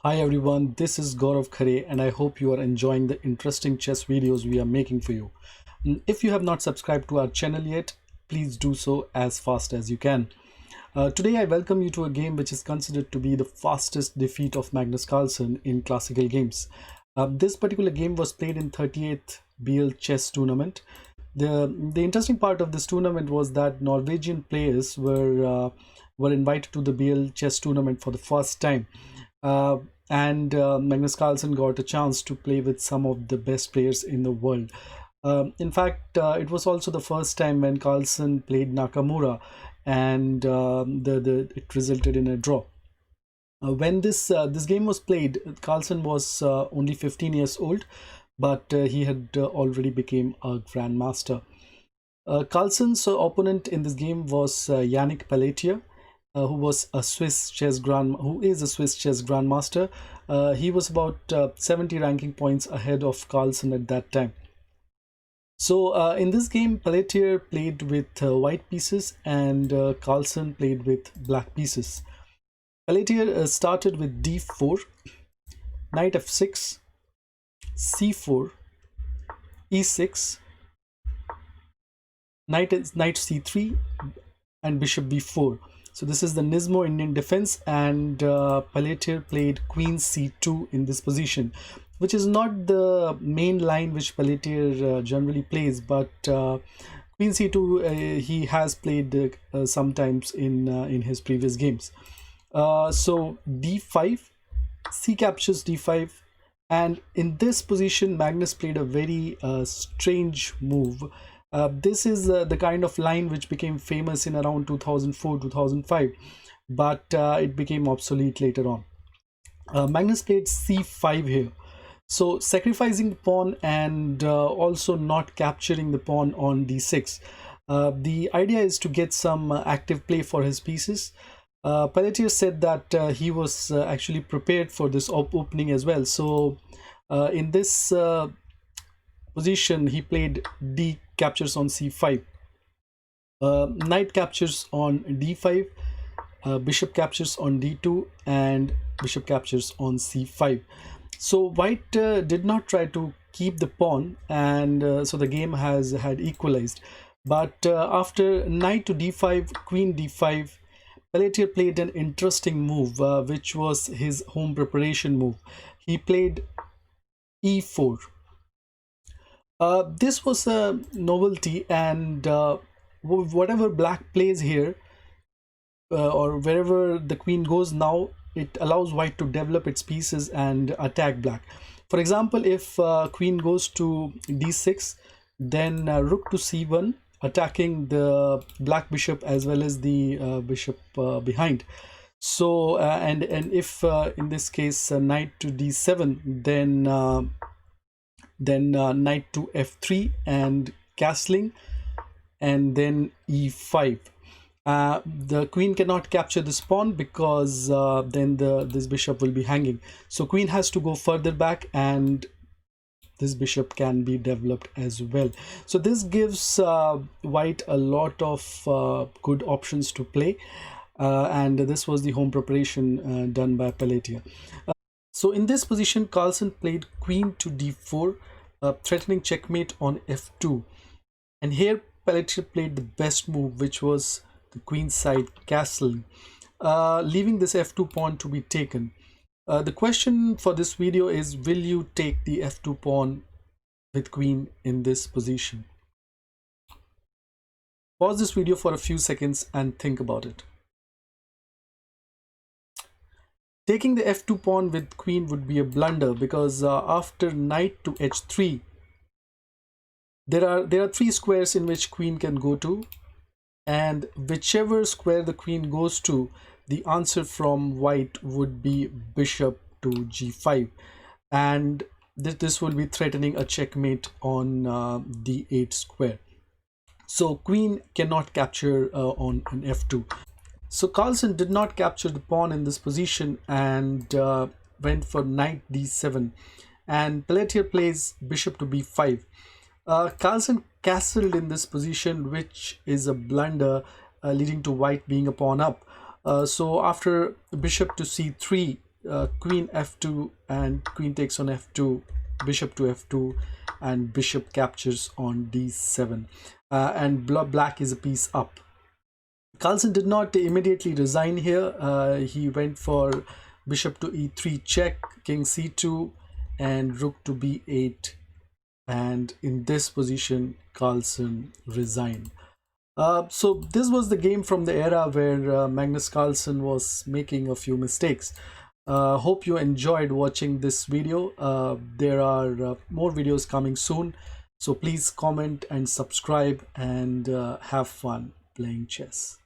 Hi everyone, this is Gaurav Khare and I hope you are enjoying the interesting chess videos we are making for you. If you have not subscribed to our channel yet, please do so as fast as you can. Today I welcome you to a game which is considered to be the fastest defeat of Magnus Carlsen in classical games. This particular game was played in 38th Biel chess tournament. The interesting part of this tournament was that Norwegian players were invited to the Biel chess tournament for the first time. Uh, and Magnus Carlsen got a chance to play with some of the best players in the world. In fact, it was also the first time when Carlsen played Nakamura, and it resulted in a draw. When this game was played, Carlsen was only 15 years old, but he had already became a grandmaster. Carlsen's opponent in this game was Yannick Pelletier, who is a Swiss chess grandmaster. He was about 70 ranking points ahead of Carlsen at that time. So in this game, Pelletier played with white pieces and Carlsen played with black pieces. Pelletier started with d4, knight f6, c4, e6, knight c3, and bishop b4. So this is the Nismo Indian defense, and Pelletier played queen c2 in this position, which is not the main line which Pelletier generally plays, but queen c2 he has played sometimes in his previous games. So d5, c captures d5, and in this position Magnus played a very strange move. This is the kind of line which became famous in around 2004-2005, but it became obsolete later on. Magnus played c5 here, so sacrificing the pawn and also not capturing the pawn on d6. The idea is to get some active play for his pieces. Pelletier said that he was actually prepared for this opening as well. So in this position, he played d captures on c5, knight captures on d5, bishop captures on d2, and bishop captures on c5. So white did not try to keep the pawn, and so the game had equalized. But after knight to d5, queen d5, Pelletier played an interesting move, which was his home preparation move. He played e4. This was a novelty, and whatever black plays here, or wherever the queen goes now, it allows white to develop its pieces and attack black. For example, if queen goes to d6, then rook to c1, attacking the black bishop as well as the bishop behind. So and if in this case knight to d7, then knight to f3 and castling, and then e5. The queen cannot capture this pawn because then this bishop will be hanging. So queen has to go further back, and this bishop can be developed as well. So this gives white a lot of good options to play, and this was the home preparation done by Pelletier. So in this position, Carlsen played queen to d4, threatening checkmate on f2. And here Pelletier played the best move, which was the queen side castling, leaving this f2 pawn to be taken. The question for this video is, will you take the f2 pawn with queen in this position? Pause this video for a few seconds and think about it. Taking the f2 pawn with queen would be a blunder, because after knight to h3, there are three squares in which queen can go to, and whichever square the queen goes to, the answer from white would be bishop to g5, and this will be threatening a checkmate on d8 square. So queen cannot capture on an f2. So Carlsen did not capture the pawn in this position and went for knight d7, and Pelletier plays bishop to b5. Carlsen castled in this position, which is a blunder, leading to white being a pawn up. So after bishop to c3, queen f2 and queen takes on f2, bishop to f2, and bishop captures on d7, and black is a piece up. Carlsen did not immediately resign here. He went for bishop to e3 check, king c2, and rook to b8. And in this position, Carlsen resigned. So this was the game from the era where Magnus Carlsen was making a few mistakes. Hope you enjoyed watching this video. There are more videos coming soon. So please comment and subscribe and have fun playing chess.